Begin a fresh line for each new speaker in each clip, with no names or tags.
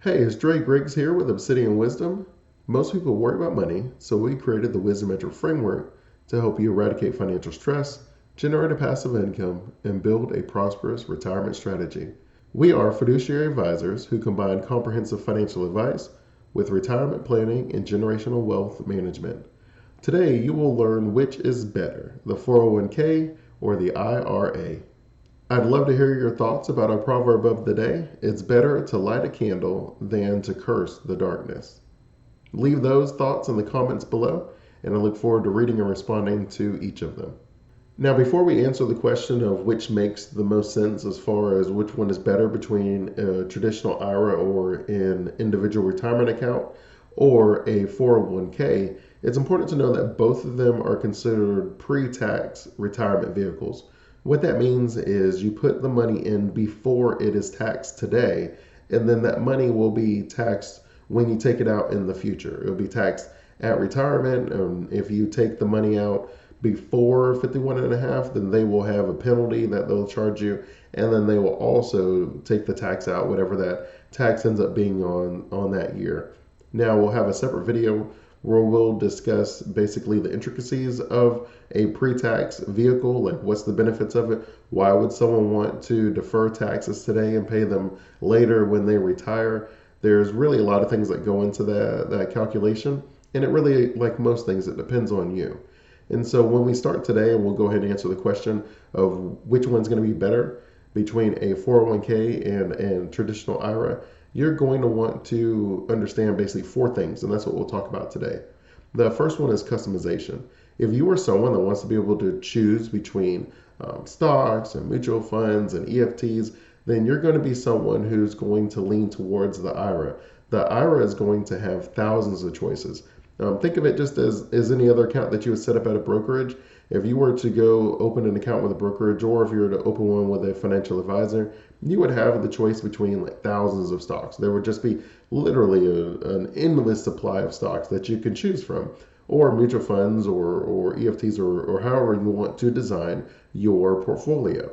Hey, it's Dre Griggs here with Obsidian Wisdom. Most people worry about money, so we created the Wisdomites framework to help you eradicate financial stress, generate a passive income, and build a prosperous retirement strategy. We are fiduciary advisors who combine comprehensive financial advice with retirement planning and generational wealth management. Today, you will learn which is better, the 401k or the IRA. I'd love to hear your thoughts about our proverb of the day. It's better to light a candle than to curse the darkness. Leave those thoughts in the comments below, and I look forward to reading and responding to each of them. Now, before we answer the question of which makes the most sense as far as which one is better between a traditional IRA or an individual retirement account or a 401k, it's important to know that both of them are considered pre-tax retirement vehicles. What that means is you put the money in before it is taxed today, and then that money will be taxed when you take it out in the future. It'll be taxed at retirement. If you take the money out before 51 and a half, then they will have a penalty that they'll charge you, and then they will also take the tax out, whatever that tax ends up being on that year. Now we'll have a separate video where we'll discuss basically the intricacies of a pre-tax vehicle, like what's the benefits of it, why would someone want to defer taxes today and pay them later when they retire. There's really a lot of things that go into that calculation, and it really, like most things, it depends on you. And so when we start today, and we'll go ahead and answer the question of which one's going to be better between a 401k and traditional IRA, you're going to want to understand basically four things, and that's what we'll talk about today. The first one is customization. If you are someone that wants to be able to choose between stocks and mutual funds and EFTs, then you're going to be someone who's going to lean towards the IRA. The IRA is going to have thousands of choices. Think of it just as any other account that you would set up at a brokerage. If you were to go open an account with a brokerage, or if you were to open one with a financial advisor, you would have the choice between like thousands of stocks. There would just be literally an endless supply of stocks that you can choose from, or mutual funds, or EFTs, or however you want to design your portfolio.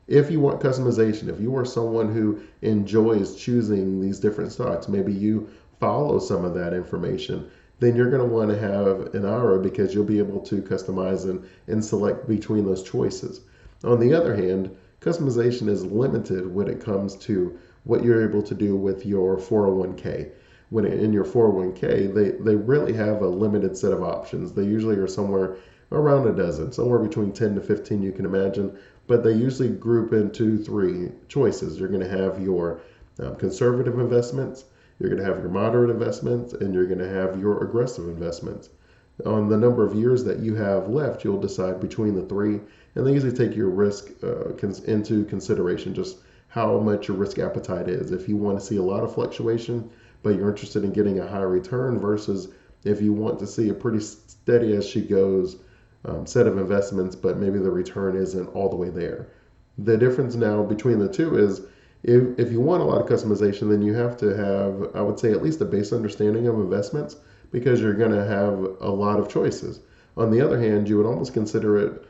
If you want customization, if you are someone who enjoys choosing these different stocks, maybe you follow some of that information, then you're going to want to have an IRA because you'll be able to customize and select between those choices. On the other hand, customization is limited when it comes to what you're able to do with your 401k. When in your 401k, they really have a limited set of options. They usually are somewhere around a dozen, somewhere between 10 to 15 you can imagine, but they usually group into three choices. You're going to have your conservative investments, you're going to have your moderate investments, and you're going to have your aggressive investments. On the number of years that you have left, you'll decide between the three, and they usually take your risk into consideration, just how much your risk appetite is. If you want to see a lot of fluctuation, but you're interested in getting a high return, versus if you want to see a pretty steady as she goes set of investments, but maybe the return isn't all the way there. The difference now between the two is if you want a lot of customization, then you have to have, I would say, at least a base understanding of investments, because you're going to have a lot of choices. On the other hand, you would almost consider it,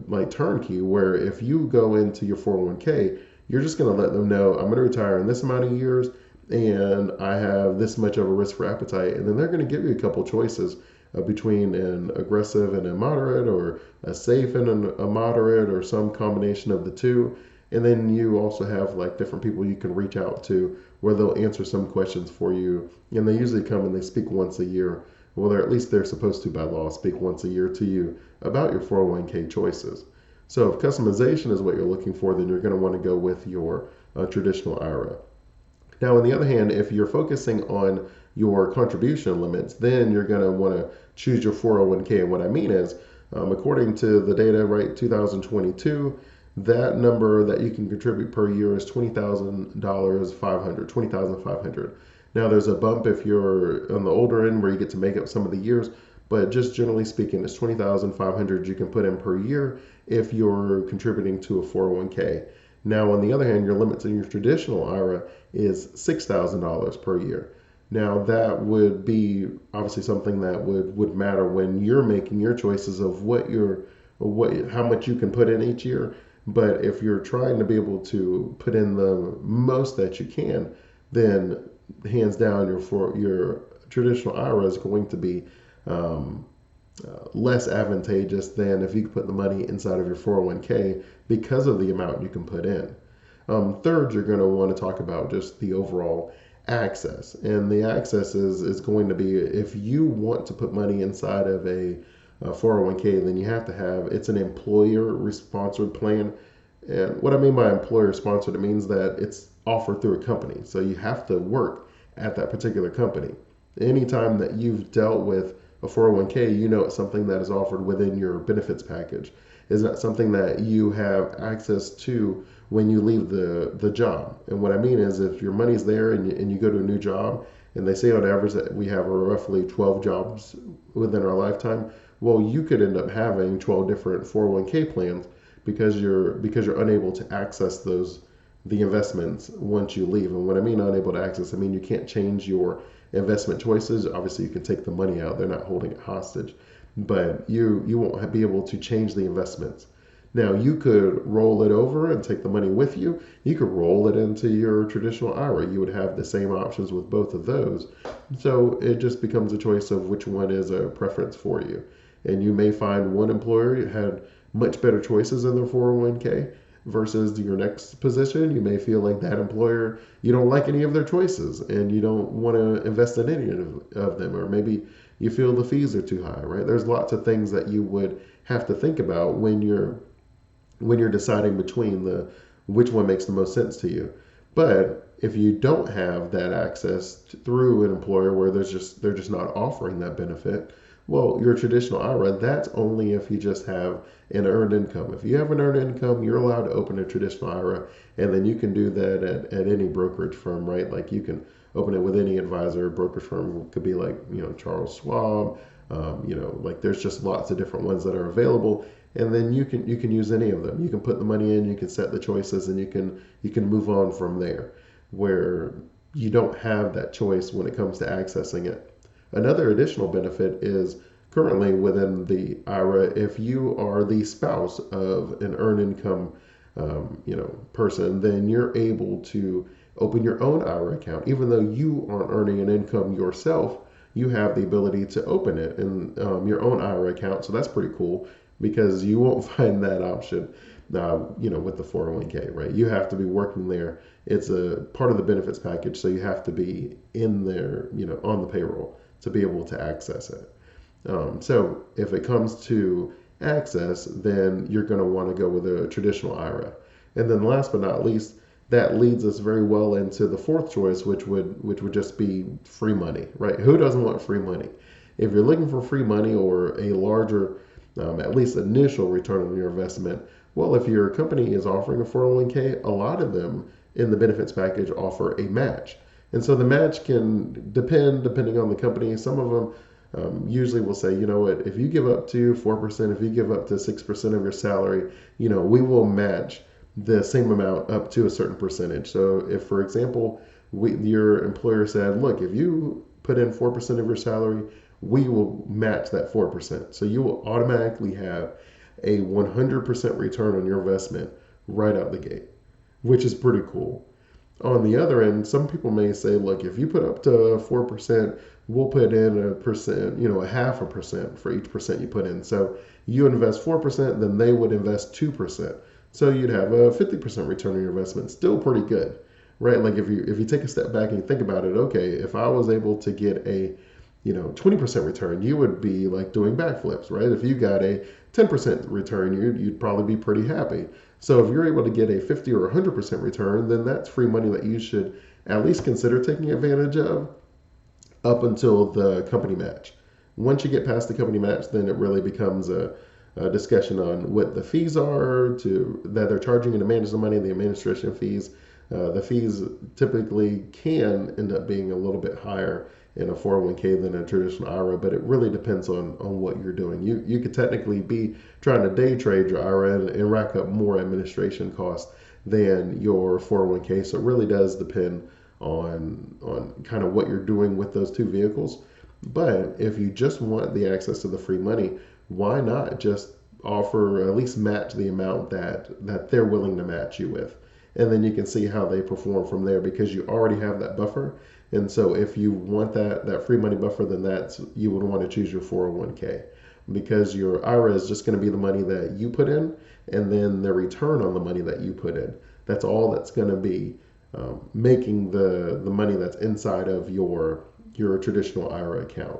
like turnkey, where if you go into your 401k, you're just going to let them know, I'm going to retire in this amount of years, and I have this much of a risk for appetite, and then they're going to give you a couple choices between an aggressive and a moderate, or a safe and a moderate, or some combination of the two. And then you also have like different people you can reach out to where they'll answer some questions for you. And they usually come and they speak once a year. Well, at least they're supposed to by law speak once a year to you about your 401k choices. So if customization is what you're looking for, then you're going to want to go with your traditional IRA. Now, on the other hand, if you're focusing on your contribution limits, then you're going to want to choose your 401k. And what I mean is, according to the data, right, 2022, that number that you can contribute per year is $20,500. Now, there's a bump if you're on the older end where you get to make up some of the years, but just generally speaking, it's $20,500 you can put in per year if you're contributing to a 401k. Now, on the other hand, your limits in your traditional IRA is $6,000 per year. Now, that would be obviously something that would matter when you're making your choices of how much you can put in each year. But if you're trying to be able to put in the most that you can, then hands down your traditional IRA is going to be um, less advantageous than if you put the money inside of your 401k because of the amount you can put in. Third, you're going to want to talk about just the overall access. And the access is going to be if you want to put money inside of a 401k, then you have to have it's an employer sponsored plan. And what I mean by employer sponsored, it means that it's offered through a company. So you have to work at that particular company. Anytime that you've dealt with a 401k, you know it's something that is offered within your benefits package. It's not something that you have access to when you leave the job. And what I mean is if your money's there and you go to a new job, and they say on average that we have roughly 12 jobs within our lifetime, well, you could end up having 12 different 401k plans because you're unable to access the investments once you leave. And what I mean unable to access, I mean you can't change your investment choices. Obviously, you can take the money out; they're not holding it hostage, but you won't be able to change the investments. Now, you could roll it over and take the money with you. You could roll it into your traditional IRA. You would have the same options with both of those. So it just becomes a choice of which one is a preference for you. And you may find one employer had much better choices in their 401k versus your next position. You may feel like that employer, you don't like any of their choices and you don't want to invest in any of them, or maybe you feel the fees are too high, right? There's lots of things that you would have to think about when you're deciding between the which one makes the most sense to you. But if you don't have that access through an employer where they're just not offering that benefit, well, your traditional IRA, that's only if you just have an earned income. If you have an earned income, you're allowed to open a traditional IRA, and then you can do that at any brokerage firm, right? Like you can open it with any advisor. Brokerage firm could be like, Charles Schwab. Like there's just lots of different ones that are available, and then you can use any of them. You can put the money in, you can set the choices, and you can move on from there, where you don't have that choice when it comes to accessing it. Another additional benefit is currently within the IRA, if you are the spouse of an earned income, person, then you're able to open your own IRA account. Even though you aren't earning an income yourself, you have the ability to open it in your own IRA account. So that's pretty cool because you won't find that option, with the 401k, right? You have to be working there. It's a part of the benefits package, so you have to be in there, on the payroll to be able to access it. So if it comes to access, then you're going to want to go with a traditional IRA. And then last but not least, that leads us very well into the fourth choice, which would just be free money, right? Who doesn't want free money? If you're looking for free money or a larger, at least initial return on your investment, well, if your company is offering a 401k, a lot of them in the benefits package offer a match. And so the match can depending on the company. Some of them usually will say, you know what, if you give up to 4%, if you give up to 6% of your salary, we will match the same amount up to a certain percentage. So if, for example, your employer said, look, if you put in 4% of your salary, we will match that 4%. So you will automatically have a 100% return on your investment right out the gate, which is pretty cool. On the other end, some people may say, look, if you put up to 4%, we'll put in a percent, a half a percent for each percent you put in. So you invest 4%, then they would invest 2%. So you'd have a 50% return on your investment. Still pretty good, right? Like if you take a step back and you think about it, okay, if I was able to get a 20% return, you would be like doing backflips, right? If you got a 10% return, you'd probably be pretty happy. So if you're able to get a 50 or 100% return, then that's free money that you should at least consider taking advantage of up until the company match. Once you get past the company match, then it really becomes a discussion on what the fees are that they're charging you to manage the money, the administration fees. The fees typically can end up being a little bit higher in a 401k than a traditional IRA, but it really depends on what you're doing. You could technically be trying to day trade your IRA and rack up more administration costs than your 401k. So it really does depend on kind of what you're doing with those two vehicles. But if you just want the access to the free money, why not just offer at least match the amount that they're willing to match you with? and then you can see how they perform from there because you already have that buffer. And so if you want that free money buffer, then you would want to choose your 401k, because your IRA is just going to be the money that you put in, and then the return on the money that you put in. That's all that's going to be making the money that's inside of your traditional IRA account.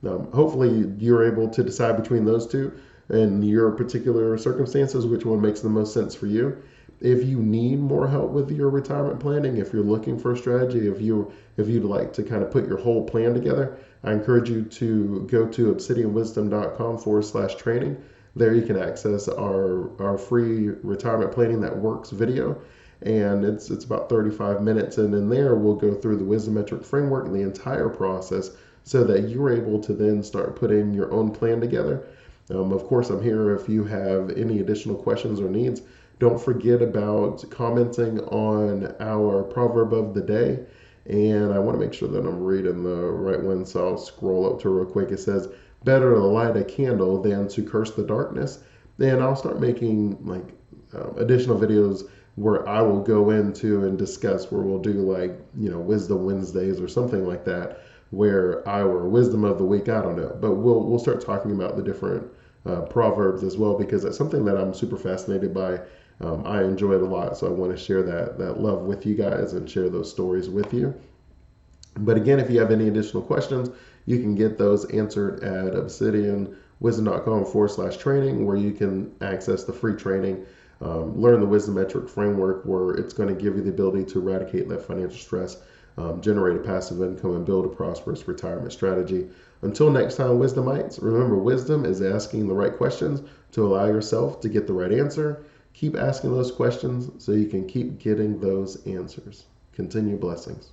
Hopefully you're able to decide between those two in your particular circumstances, which one makes the most sense for you. If you need more help with your retirement planning, if you're looking for a strategy, if you'd like to kind of put your whole plan together, I encourage you to go to obsidianwisdom.com/training. There you can access our free retirement planning that works video, and it's about 35 minutes, and in there we'll go through the Wisdometric framework and the entire process so that you're able to then start putting your own plan together. Of course, I'm here if you have any additional questions or needs. Don't forget about commenting on our proverb of the day. And I want to make sure that I'm reading the right one, so I'll scroll up to it real quick. It says, better to light a candle than to curse the darkness. And I'll start making additional videos where I will go into and discuss, where we'll do Wisdom Wednesdays or something like that, where our wisdom of the week, I don't know, but we'll start talking about the different proverbs as well, because that's something that I'm super fascinated by. I enjoy it a lot, so I want to share that love with you guys and share those stories with you. But again, if you have any additional questions, you can get those answered at obsidianwisdom.com/training, where you can access the free training, learn the Wisdometric framework, where it's going to give you the ability to eradicate that financial stress, generate a passive income, and build a prosperous retirement strategy. Until next time, Wisdomites, remember, wisdom is asking the right questions to allow yourself to get the right answer. Keep asking those questions so you can keep getting those answers. Continue blessings.